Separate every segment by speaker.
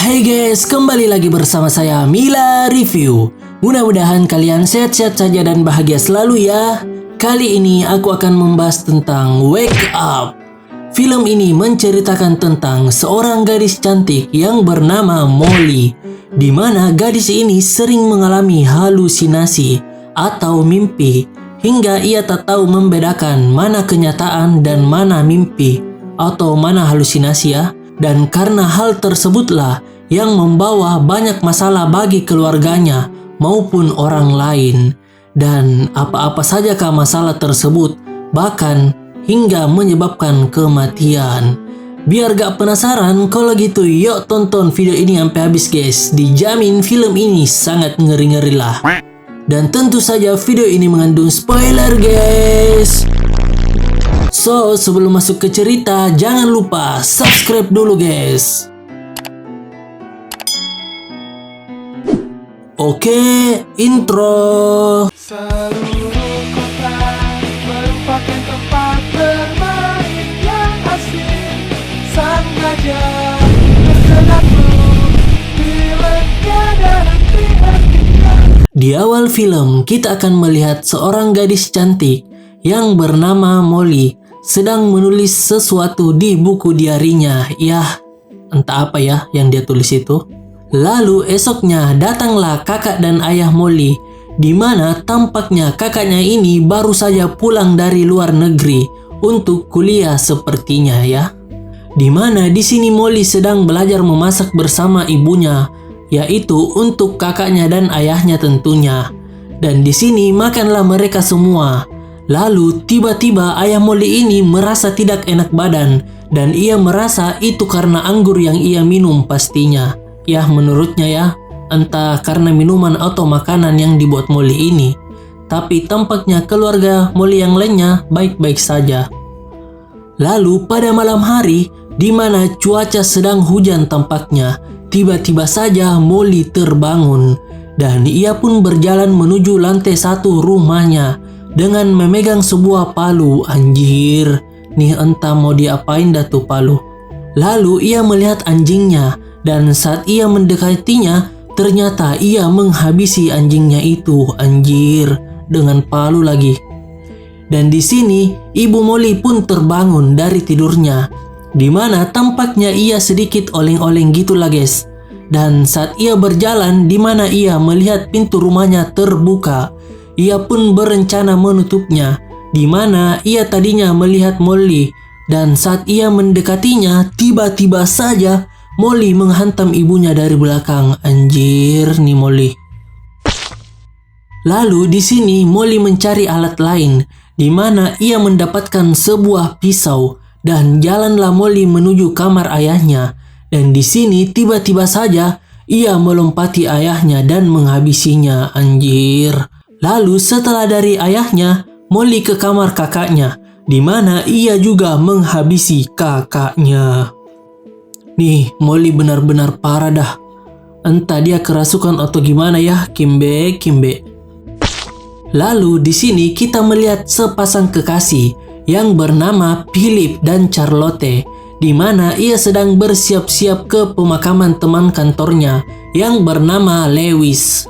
Speaker 1: Hai guys, kembali lagi bersama saya Mila Review. Mudah-mudahan kalian sehat-sehat saja dan bahagia selalu ya. Kali ini aku akan membahas tentang Wake Up. Film ini menceritakan tentang seorang gadis cantik yang bernama Molly, di mana gadis ini sering mengalami halusinasi atau mimpi hingga ia tak tahu membedakan mana kenyataan dan mana mimpi atau mana halusinasi ya. Dan karena hal tersebutlah yang membawa banyak masalah bagi keluarganya maupun orang lain. Dan apa-apa sajakah masalah tersebut, bahkan hingga menyebabkan kematian. Biar gak penasaran, kalau gitu yuk tonton video ini sampai habis guys. Dijamin film ini sangat ngeri-ngeri lah. Dan tentu saja video ini mengandung spoiler guys. So, sebelum masuk ke cerita, jangan lupa subscribe dulu guys. Oke, intro.
Speaker 2: Seluruh kota merupakan tempat bermain yang asing. Sang gajah berkelaku, bilangnya dan henti-hentinya.
Speaker 1: Di awal film, kita akan melihat seorang gadis cantik yang bernama Molly sedang menulis sesuatu di buku diarinya. Yah, entah apa ya yang dia tulis itu. Lalu esoknya datanglah kakak dan ayah Molly, di mana tampaknya kakaknya ini baru saja pulang dari luar negeri untuk kuliah sepertinya ya. Di mana di sini Molly sedang belajar memasak bersama ibunya, yaitu untuk kakaknya dan ayahnya tentunya. Dan di sini makanlah mereka semua. Lalu tiba-tiba ayah Molly ini merasa tidak enak badan dan ia merasa itu karena anggur yang ia minum pastinya. Ya menurutnya ya, entah karena minuman atau makanan yang dibuat Molly ini. Tapi tampaknya keluarga Molly yang lainnya baik-baik saja. Lalu pada malam hari, di mana cuaca sedang hujan tampaknya, tiba-tiba saja Molly terbangun dan ia pun berjalan menuju lantai 1 rumahnya dengan memegang sebuah palu. Anjir, nih entah mau diapain dah tuh palu. Lalu ia melihat anjingnya dan saat ia mendekatinya, ternyata ia menghabisi anjingnya itu. Anjir, dengan palu lagi. Dan di sini ibu Molly pun terbangun dari tidurnya, di mana tampaknya ia sedikit oleng-oleng gitulah guys. Dan saat ia berjalan, di mana ia melihat pintu rumahnya terbuka, ia pun berencana menutupnya, di mana ia tadinya melihat Molly. Dan saat ia mendekatinya, tiba-tiba saja Molly menghantam ibunya dari belakang. Anjir nih Molly. Lalu di sini Molly mencari alat lain, di mana ia mendapatkan sebuah pisau dan jalanlah Molly menuju kamar ayahnya. Dan di sini tiba-tiba saja ia melompati ayahnya dan menghabisinya. Anjir. Lalu setelah dari ayahnya, Molly ke kamar kakaknya, di mana ia juga menghabisi kakaknya. Nih, Molly benar-benar parah dah. Entah dia kerasukan atau gimana ya, Kimbe. Lalu di sini kita melihat sepasang kekasih yang bernama Philip dan Charlotte, di mana ia sedang bersiap-siap ke pemakaman teman kantornya yang bernama Lewis.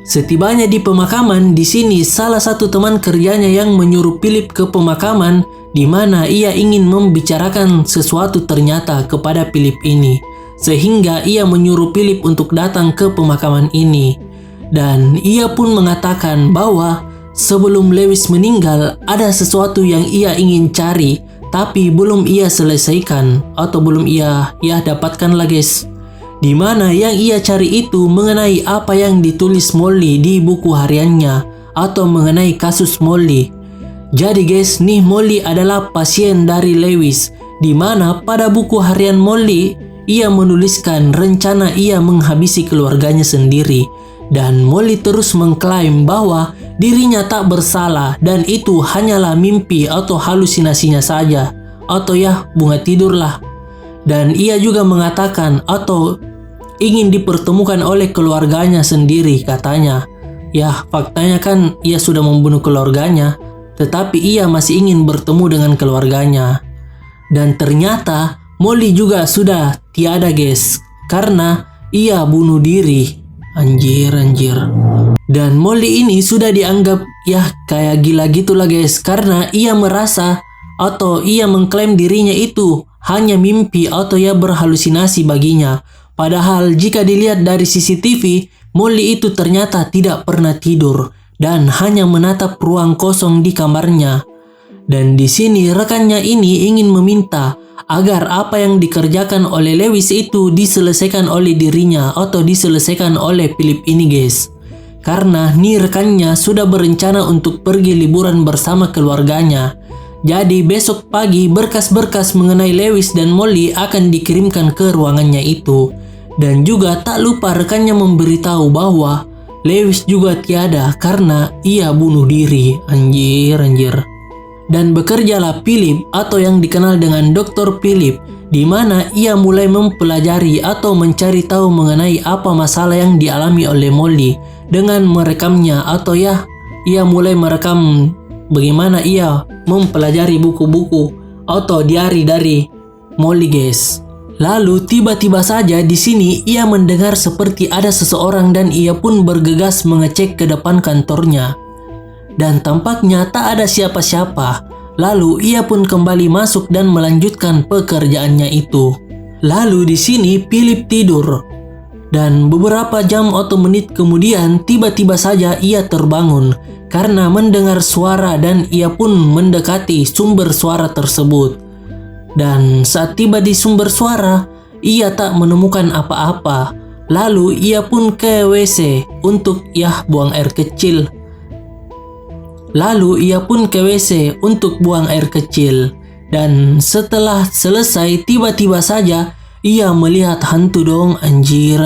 Speaker 1: Setibanya di pemakaman, di sini salah satu teman kerjanya yang menyuruh Philip ke pemakaman, di mana ia ingin membicarakan sesuatu ternyata kepada Philip ini, sehingga ia menyuruh Philip untuk datang ke pemakaman ini. Dan ia pun mengatakan bahwa sebelum Lewis meninggal ada sesuatu yang ia ingin cari, tapi belum ia selesaikan atau belum ia dapatkan lah guys. Di mana yang ia cari itu mengenai apa yang ditulis Molly di buku hariannya atau mengenai kasus Molly. Jadi guys, nih Molly adalah pasien dari Lewis, di mana pada buku harian Molly ia menuliskan rencana ia menghabisi keluarganya sendiri. Dan Molly terus mengklaim bahwa dirinya tak bersalah dan itu hanyalah mimpi atau halusinasinya saja, atau ya bunga tidur lah. Dan ia juga mengatakan atau ingin dipertemukan oleh keluarganya sendiri katanya. Ya faktanya kan ia sudah membunuh keluarganya, tetapi ia masih ingin bertemu dengan keluarganya. Dan ternyata Molly juga sudah tiada guys. karena ia bunuh diri. Anjir. Dan Molly ini sudah dianggap ya kayak gila gitulah guys, karena ia merasa atau ia mengklaim dirinya itu hanya mimpi atau ya berhalusinasi baginya. Padahal jika dilihat dari CCTV, Molly itu ternyata tidak pernah tidur dan hanya menatap ruang kosong di kamarnya. Dan di sini rekannya ini ingin meminta agar apa yang dikerjakan oleh Lewis itu diselesaikan oleh dirinya atau diselesaikan oleh Philip ini guys. Karena nih rekannya sudah berencana untuk pergi liburan bersama keluarganya. Jadi besok pagi berkas-berkas mengenai Lewis dan Molly akan dikirimkan ke ruangannya itu. Dan juga tak lupa rekannya memberitahu bahwa Lewis juga tiada karena ia bunuh diri. Anjir. Dan bekerjalah Philip atau yang dikenal dengan Dr. Philip, di mana ia mulai mempelajari atau mencari tahu mengenai apa masalah yang dialami oleh Molly dengan merekamnya, atau ya ia mulai merekam bagaimana ia mempelajari buku-buku atau diari dari Molly guys. Lalu tiba-tiba saja di sini ia mendengar seperti ada seseorang dan ia pun bergegas mengecek ke depan kantornya. Dan tampaknya tak ada siapa-siapa. Lalu ia pun kembali masuk dan melanjutkan pekerjaannya itu. Lalu di sini Philip tidur. Dan beberapa jam atau menit kemudian tiba-tiba saja ia terbangun karena mendengar suara dan ia pun mendekati sumber suara tersebut. Dan saat tiba di sumber suara, ia tak menemukan apa-apa. Lalu ia pun ke WC untuk buang air kecil. Dan setelah selesai tiba-tiba saja ia melihat hantu dong. Anjir.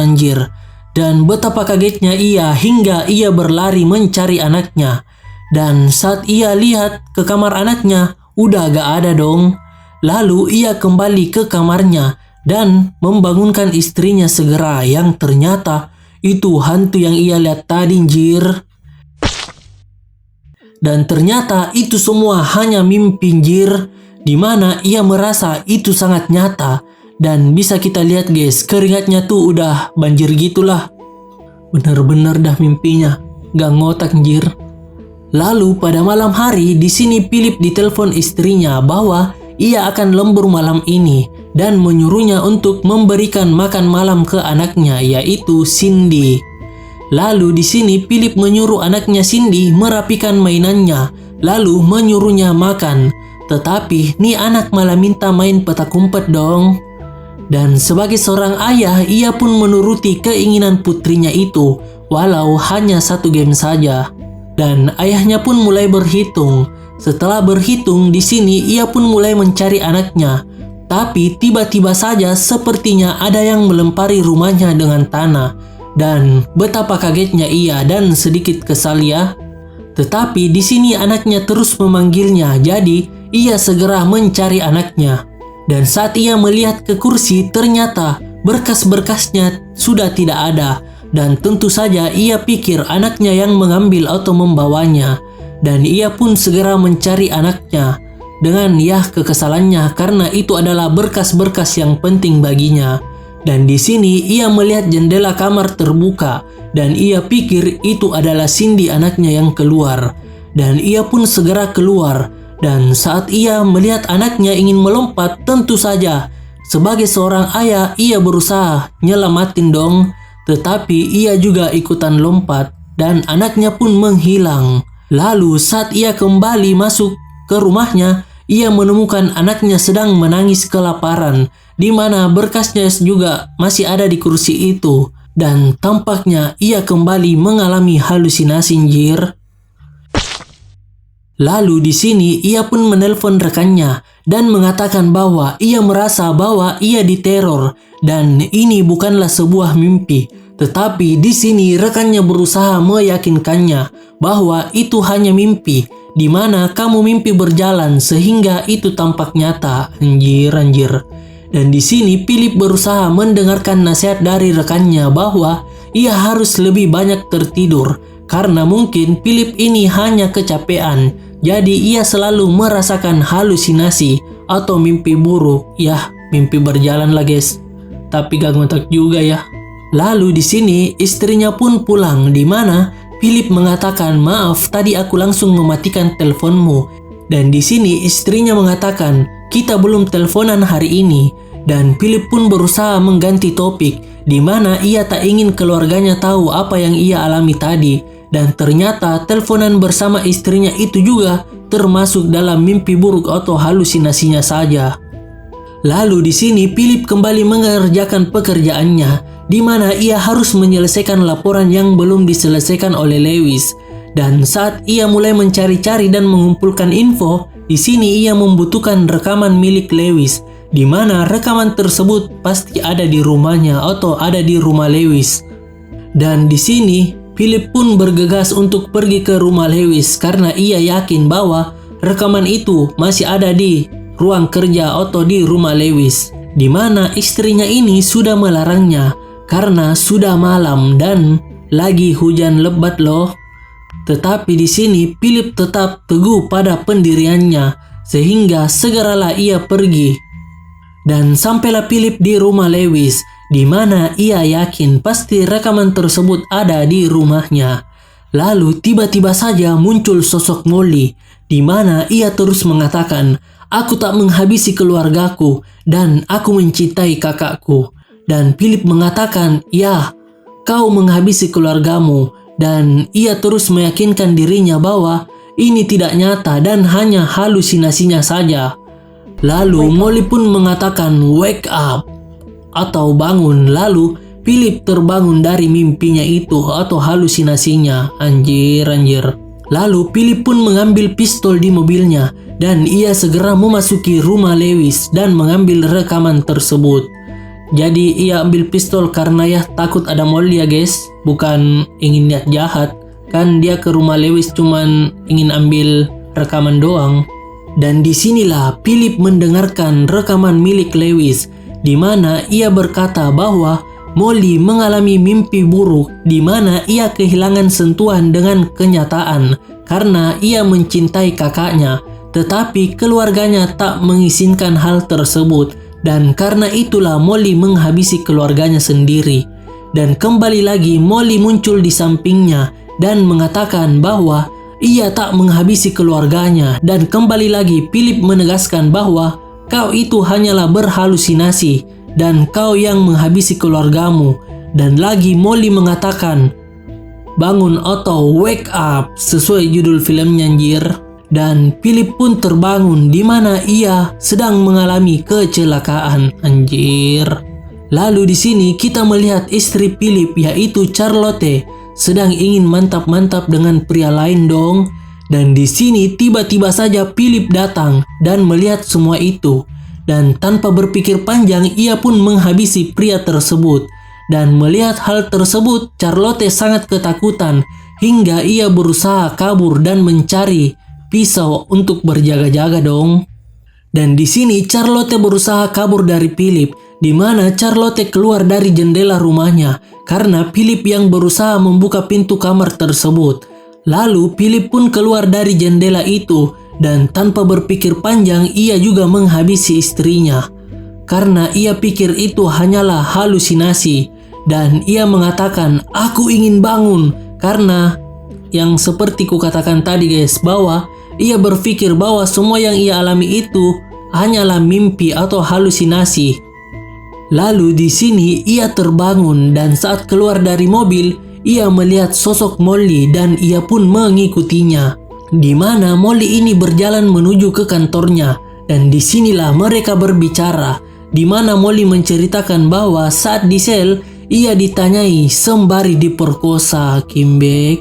Speaker 1: Dan betapa kagetnya ia hingga ia berlari mencari anaknya. Dan saat ia lihat ke kamar anaknya udah gak ada dong. Lalu ia kembali ke kamarnya dan membangunkan istrinya segera yang ternyata itu hantu yang ia lihat tadi anjir. Dan ternyata itu semua hanya mimpi anjir, dimana ia merasa itu sangat nyata. Dan bisa kita lihat guys, keringatnya tuh udah banjir gitulah. Bener-bener dah mimpinya, gak ngotak anjir. Lalu pada malam hari di sini Philip ditelepon istrinya bahwa ia akan lembur malam ini dan menyuruhnya untuk memberikan makan malam ke anaknya yaitu Cindy. Lalu di sini Philip menyuruh anaknya Cindy merapikan mainannya, lalu menyuruhnya makan. Tetapi nih anak malah minta main petak umpet dong. Dan sebagai seorang ayah, ia pun menuruti keinginan putrinya itu, walau hanya 1 game saja. Dan ayahnya pun mulai berhitung. Setelah berhitung di sini ia pun mulai mencari anaknya. Tapi tiba-tiba saja sepertinya ada yang melempari rumahnya dengan tanah. Dan betapa kagetnya ia dan sedikit kesal ya. Tetapi di sini anaknya terus memanggilnya, jadi ia segera mencari anaknya. Dan saat ia melihat ke kursi, ternyata berkas-berkasnya sudah tidak ada. Dan tentu saja ia pikir anaknya yang mengambil atau membawanya. Dan ia pun segera mencari anaknya dengan kekesalannya karena itu adalah berkas-berkas yang penting baginya. Dan di sini ia melihat jendela kamar terbuka dan ia pikir itu adalah Cindy anaknya yang keluar. Dan ia pun segera keluar. Dan saat ia melihat anaknya ingin melompat, tentu saja sebagai seorang ayah ia berusaha nyelamatin dong. Tetapi ia juga ikutan lompat dan anaknya pun menghilang. Lalu saat ia kembali masuk ke rumahnya, ia menemukan anaknya sedang menangis kelaparan, di mana berkasnya juga masih ada di kursi itu. Dan tampaknya ia kembali mengalami halusinasi anjir. Lalu di sini ia pun menelpon rekannya dan mengatakan bahwa ia merasa bahwa ia diteror dan ini bukanlah sebuah mimpi. Tetapi di sini rekannya berusaha meyakinkannya bahwa itu hanya mimpi, di mana kamu mimpi berjalan sehingga itu tampak nyata. Anjir. Dan di sini Philip berusaha mendengarkan nasihat dari rekannya bahwa ia harus lebih banyak tertidur karena mungkin Philip ini hanya kecapean. Jadi ia selalu merasakan halusinasi atau mimpi buruk. Mimpi berjalan lah guys. tapi gak ngotak juga ya. Lalu di sini istrinya pun pulang, di mana Philip mengatakan, maaf tadi aku langsung mematikan teleponmu. Dan di sini istrinya mengatakan, kita belum teleponan hari ini. Dan Philip pun berusaha mengganti topik, di mana ia tak ingin keluarganya tahu apa yang ia alami tadi. Dan ternyata teleponan bersama istrinya itu juga termasuk dalam mimpi buruk atau halusinasinya saja. Lalu di sini Philip kembali mengerjakan pekerjaannya, di mana ia harus menyelesaikan laporan yang belum diselesaikan oleh Lewis. Dan saat ia mulai mencari-cari dan mengumpulkan info, di sini ia membutuhkan rekaman milik Lewis, di mana rekaman tersebut pasti ada di rumahnya atau ada di rumah Lewis. Dan di sini Philip pun bergegas untuk pergi ke rumah Lewis karena ia yakin bahwa rekaman itu masih ada di ruang kerja atau di rumah Lewis, di mana istrinya ini sudah melarangnya karena sudah malam dan lagi hujan lebat loh. Tetapi di sini Philip tetap teguh pada pendiriannya sehingga segeralah ia pergi. Dan sampailah Philip di rumah Lewis, di mana ia yakin pasti rekaman tersebut ada di rumahnya. Lalu tiba-tiba saja muncul sosok Molly, di mana ia terus mengatakan, aku tak menghabisi keluargaku dan aku mencintai kakakku. Dan Philip mengatakan, ya, kau menghabisi keluargamu. Dan ia terus meyakinkan dirinya bahwa ini tidak nyata dan hanya halusinasinya saja. Lalu Molly pun mengatakan, wake up, atau bangun. Lalu Philip terbangun dari mimpinya itu atau halusinasinya. Anjir. Lalu Philip pun mengambil pistol di mobilnya dan ia segera memasuki rumah Lewis dan mengambil rekaman tersebut. Jadi ia ambil pistol karena ya takut ada Molly ya guys, bukan ingin niat jahat. Kan dia ke rumah Lewis cuman ingin ambil rekaman doang. Dan disinilah Philip mendengarkan rekaman milik Lewis, di mana ia berkata bahwa Molly mengalami mimpi buruk, di mana ia kehilangan sentuhan dengan kenyataan karena ia mencintai kakaknya, tetapi keluarganya tak mengizinkan hal tersebut. Dan karena itulah Molly menghabisi keluarganya sendiri. Dan kembali lagi Molly muncul di sampingnya dan mengatakan bahwa ia tak menghabisi keluarganya. Dan kembali lagi Philip menegaskan bahwa kau itu hanyalah berhalusinasi dan kau yang menghabisi keluargamu. Dan lagi Molly mengatakan, bangun atau wake up, sesuai judul filmnya anjir. Dan Philip pun terbangun di mana ia sedang mengalami kecelakaan, anjir. Lalu di sini kita melihat istri Philip yaitu Charlotte sedang ingin mantap-mantap dengan pria lain dong. Dan di sini tiba-tiba saja Philip datang dan melihat semua itu. Dan tanpa berpikir panjang ia pun menghabisi pria tersebut. Dan melihat hal tersebut Charlotte sangat ketakutan hingga ia berusaha kabur dan mencari pisau untuk berjaga-jaga dong. Dan di sini Charlotte berusaha kabur dari Philip, di mana Charlotte keluar dari jendela rumahnya karena Philip yang berusaha membuka pintu kamar tersebut. Lalu Philip pun keluar dari jendela itu dan tanpa berpikir panjang ia juga menghabisi istrinya karena ia pikir itu hanyalah halusinasi. Dan ia mengatakan, aku ingin bangun, karena yang seperti kukatakan tadi guys, bahwa ia berpikir bahwa semua yang ia alami itu hanyalah mimpi atau halusinasi. Lalu di sini ia terbangun dan saat keluar dari mobil, ia melihat sosok Molly dan ia pun mengikutinya. Di mana Molly ini berjalan menuju ke kantornya dan disinilah mereka berbicara. Di mana Molly menceritakan bahwa saat di sel ia ditanyai sembari diperkosa Kimbe.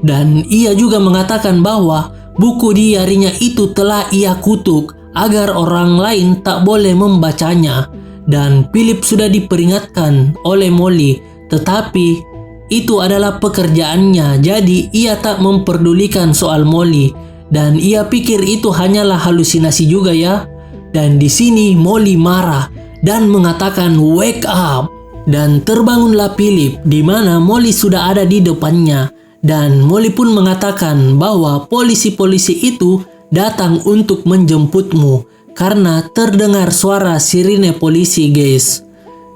Speaker 1: Dan ia juga mengatakan bahwa buku diarinya itu telah ia kutuk agar orang lain tak boleh membacanya. Dan Philip sudah diperingatkan oleh Molly, tetapi itu adalah pekerjaannya, jadi ia tak memperdulikan soal Molly. Dan ia pikir itu hanyalah halusinasi juga ya. Dan di sini Molly marah dan mengatakan wake up. Dan terbangunlah Philip, di mana Molly sudah ada di depannya. Dan Molly pun mengatakan bahwa polisi-polisi itu datang untuk menjemputmu karena terdengar suara sirine polisi guys.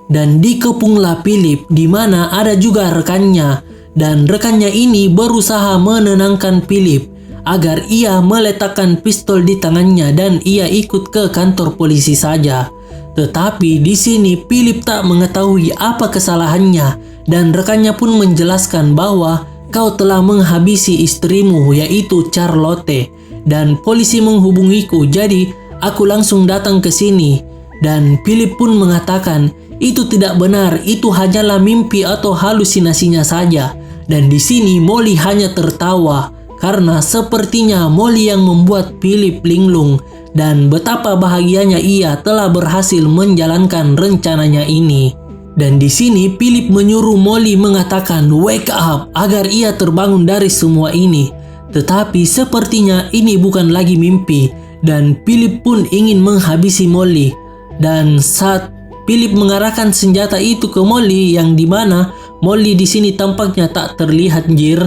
Speaker 1: dan dikepunglah Philip di mana ada juga rekannya, dan rekannya ini berusaha menenangkan Philip agar ia meletakkan pistol di tangannya dan ia ikut ke kantor polisi saja. Tetapi di sini Philip tak mengetahui apa kesalahannya dan rekannya pun menjelaskan bahwa kau telah menghabisi istrimu yaitu Charlotte dan polisi menghubungiku, jadi aku langsung datang ke sini. Dan Philip pun mengatakan itu tidak benar, itu hanyalah mimpi atau halusinasinya saja. Dan di sini Molly hanya tertawa karena sepertinya Molly yang membuat Philip linglung dan betapa bahagianya ia telah berhasil menjalankan rencananya ini. Dan di sini Philip menyuruh Molly mengatakan wake up agar ia terbangun dari semua ini. Tetapi sepertinya ini bukan lagi mimpi dan Philip pun ingin menghabisi Molly. Dan saat Philip mengarahkan senjata itu ke Molly yang dimana Molly di sini tampaknya tak terlihat anjir.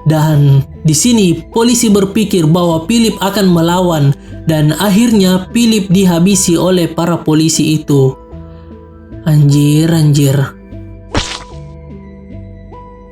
Speaker 1: Dan di sini polisi berpikir bahwa Philip akan melawan dan akhirnya Philip dihabisi oleh para polisi itu. Anjir.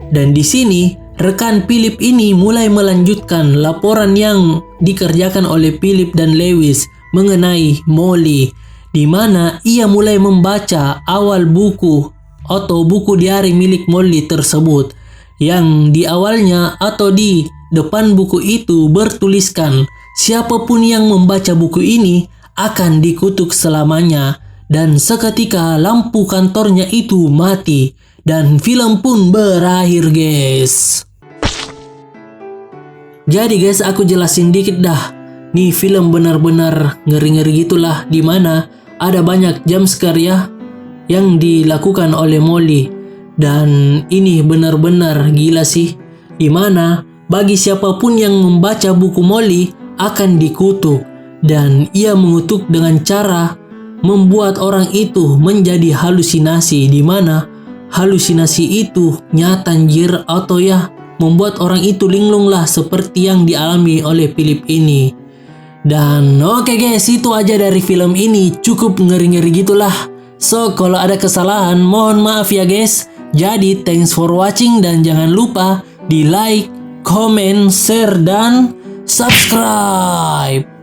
Speaker 1: Dan di sini rekan Philip ini mulai melanjutkan laporan yang dikerjakan oleh Philip dan Lewis mengenai Molly, di mana ia mulai membaca awal buku atau buku diari milik Molly tersebut, yang di awalnya atau di depan buku itu bertuliskan siapapun yang membaca buku ini akan dikutuk selamanya. Dan seketika lampu kantornya itu mati dan film pun berakhir guys. Jadi guys, aku jelasin dikit dah. Nih film benar-benar ngeri-ngeri gitulah, dimana ada banyak jumpscare ya yang dilakukan oleh Molly. Dan ini benar-benar gila sih, dimana bagi siapapun yang membaca buku Molly akan dikutuk. Dan ia mengutuk dengan cara membuat orang itu menjadi halusinasi, dimana halusinasi itu nyata anjir, atau ya membuat orang itu linglung lah seperti yang dialami oleh Philip ini. Dan oke guys, itu aja dari film ini, cukup ngeri-ngeri gitulah. So kalau ada kesalahan mohon maaf ya guys. Jadi thanks for watching dan jangan lupa di like, comment, share dan subscribe.